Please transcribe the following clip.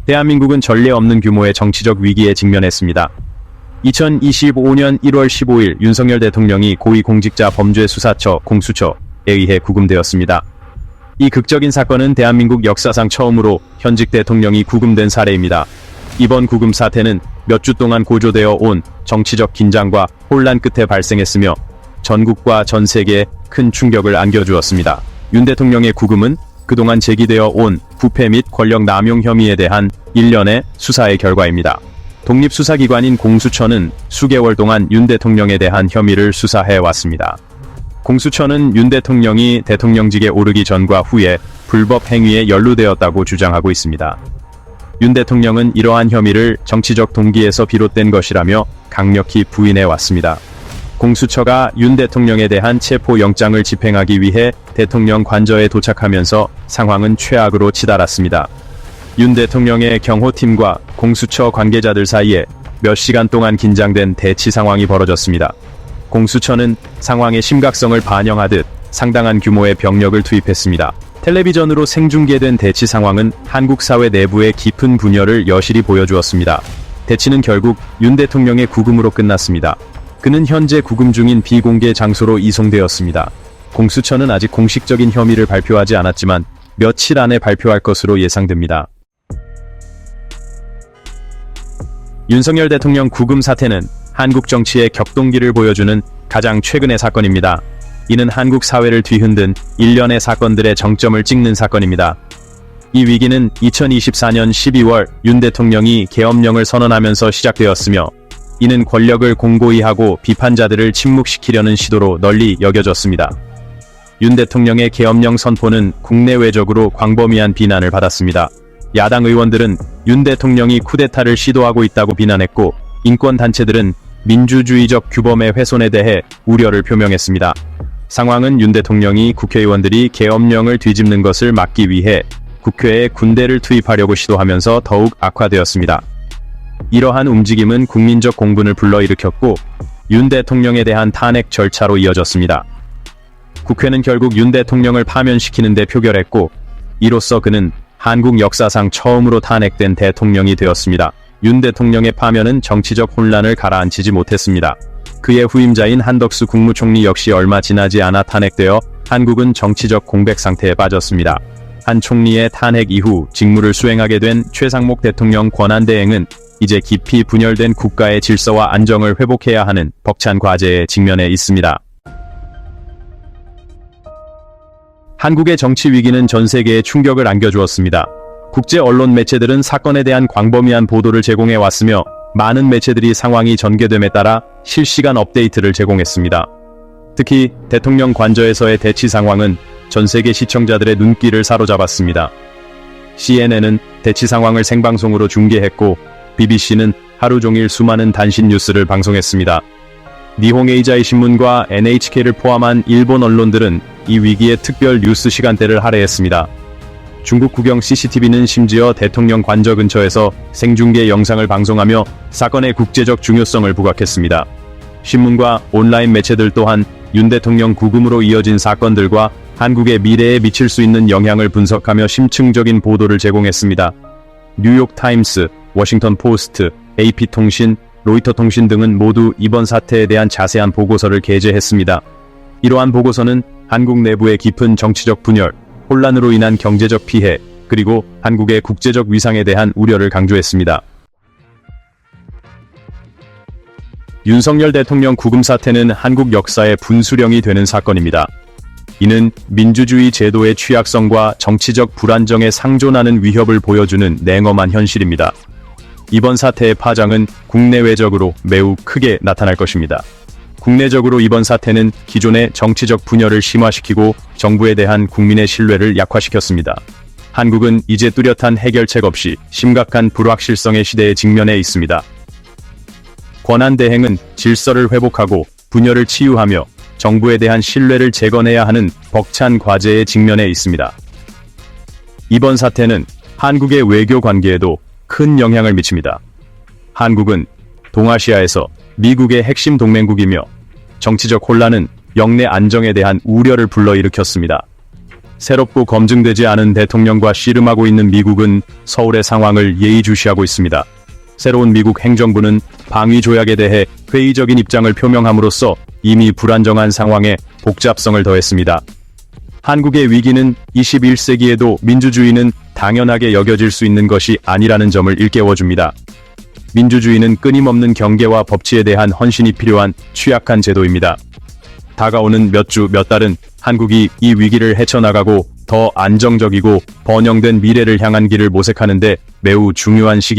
대한민국은 전례 없는 규모의 정치적 위기에 직면했습니다. 2025년 1월 15일 윤석열 대통령이 고위공직자범죄수사처 공수처에 의해 구금되었습니다. 이 극적인 사건은 대한민국 역사상 처음으로 현직 대통령이 구금된 사례입니다. 이번 구금 사태는 몇 주 동안 고조되어 온 정치적 긴장과 혼란 끝에 발생했으며 전국과 전 세계에 큰 충격을 안겨주었습니다. 윤 대통령의 구금은 그동안 제기되어 온 부패 및 권력 남용 혐의에 대한 일련의 수사의 결과입니다. 독립수사기관인 공수처는 수개월 동안 윤 대통령에 대한 혐의를 수사해왔습니다. 공수처는 윤 대통령이 대통령직에 오르기 전과 후에 불법 행위에 연루되었다고 주장하고 있습니다. 윤 대통령은 이러한 혐의를 정치적 동기에서 비롯된 것이라며 강력히 부인해왔습니다. 공수처가 윤 대통령에 대한 체포영장을 집행하기 위해 대통령 관저에 도착하면서 상황은 최악으로 치달았습니다. 윤 대통령의 경호팀과 공수처 관계자들 사이에 몇 시간 동안 긴장된 대치 상황이 벌어졌습니다. 공수처는 상황의 심각성을 반영하듯 상당한 규모의 병력을 투입했습니다. 텔레비전으로 생중계된 대치 상황은 한국 사회 내부의 깊은 분열을 여실히 보여주었습니다. 대치는 결국 윤 대통령의 구금으로 끝났습니다. 그는 현재 구금 중인 비공개 장소로 이송되었습니다. 공수처는 아직 공식적인 혐의를 발표하지 않았지만 며칠 안에 발표할 것으로 예상됩니다. 윤석열 대통령 구금 사태는 한국 정치의 격동기를 보여주는 가장 최근의 사건입니다. 이는 한국 사회를 뒤흔든 일련의 사건들의 정점을 찍는 사건입니다. 이 위기는 2024년 12월 윤 대통령이 계엄령을 선언하면서 시작되었으며 이는 권력을 공고히 하고 비판자들을 침묵시키려는 시도로 널리 여겨졌습니다. 윤 대통령의 계엄령 선포는 국내외적으로 광범위한 비난을 받았습니다. 야당 의원들은 윤 대통령이 쿠데타를 시도하고 있다고 비난했고 인권단체들은 민주주의적 규범의 훼손에 대해 우려를 표명했습니다. 상황은 윤 대통령이 국회의원들이 계엄령을 뒤집는 것을 막기 위해 국회에 군대를 투입하려고 시도하면서 더욱 악화되었습니다. 이러한 움직임은 국민적 공분을 불러일으켰고 윤 대통령에 대한 탄핵 절차로 이어졌습니다. 국회는 결국 윤 대통령을 파면시키는 데 표결했고 이로써 그는 한국 역사상 처음으로 탄핵된 대통령이 되었습니다. 윤 대통령의 파면은 정치적 혼란을 가라앉히지 못했습니다. 그의 후임자인 한덕수 국무총리 역시 얼마 지나지 않아 탄핵되어 한국은 정치적 공백 상태에 빠졌습니다. 한 총리의 탄핵 이후 직무를 수행하게 된 최상목 대통령 권한대행은 이제 깊이 분열된 국가의 질서와 안정을 회복해야 하는 벅찬 과제에 직면해 있습니다. 한국의 정치 위기는 전 세계에 충격을 안겨주었습니다. 국제 언론 매체들은 사건에 대한 광범위한 보도를 제공해 왔으며 많은 매체들이 상황이 전개됨에 따라 실시간 업데이트를 제공했습니다. 특히 대통령 관저에서의 대치 상황은 전 세계 시청자들의 눈길을 사로잡았습니다. CNN은 대치 상황을 생방송으로 중계했고 BBC는 하루 종일 수많은 단신 뉴스를 방송했습니다. 니홍에이자이 신문과 NHK를 포함한 일본 언론들은 이 위기에 특별 뉴스 시간대를 할애했습니다. 중국 국영 CCTV는 심지어 대통령 관저 근처에서 생중계 영상을 방송하며 사건의 국제적 중요성을 부각했습니다. 신문과 온라인 매체들 또한 윤 대통령 구금으로 이어진 사건들과 한국의 미래에 미칠 수 있는 영향을 분석하며 심층적인 보도를 제공했습니다. 뉴욕타임스, 워싱턴 포스트, AP통신, 로이터통신 등은 모두 이번 사태에 대한 자세한 보고서를 게재했습니다. 이러한 보고서는 한국 내부의 깊은 정치적 분열, 혼란으로 인한 경제적 피해, 그리고 한국의 국제적 위상에 대한 우려를 강조했습니다. 윤석열 대통령 구금 사태는 한국 역사의 분수령이 되는 사건입니다. 이는 민주주의 제도의 취약성과 정치적 불안정에 상존하는 위협을 보여주는 냉엄한 현실입니다. 이번 사태의 파장은 국내외적으로 매우 크게 나타날 것입니다. 국내적으로 이번 사태는 기존의 정치적 분열을 심화시키고 정부에 대한 국민의 신뢰를 약화시켰습니다. 한국은 이제 뚜렷한 해결책 없이 심각한 불확실성의 시대에 직면해 있습니다. 권한대행은 질서를 회복하고 분열을 치유하며 정부에 대한 신뢰를 재건해야 하는 벅찬 과제에 직면해 있습니다. 이번 사태는 한국의 외교 관계에도 큰 영향을 미칩니다. 한국은 동아시아에서 미국의 핵심 동맹국이며 정치적 혼란은 영내 안정에 대한 우려를 불러일으켰습니다. 새롭고 검증되지 않은 대통령과 씨름하고 있는 미국은 서울의 상황을 예의주시하고 있습니다. 새로운 미국 행정부는 방위 조약에 대해 회의적인 입장을 표명함으로써 이미 불안정한 상황에 복잡성을 더했습니다. 한국의 위기는 21세기에도 민주주의는 당연하게 여겨질 수 있는 것이 아니라는 점을 일깨워줍니다. 민주주의는 끊임없는 경계와 법치에 대한 헌신이 필요한 취약한 제도입니다. 다가오는 몇 주, 몇 달은 한국이 이 위기를 헤쳐나가고 더 안정적이고 번영된 미래를 향한 길을 모색하는데 매우 중요한 시기가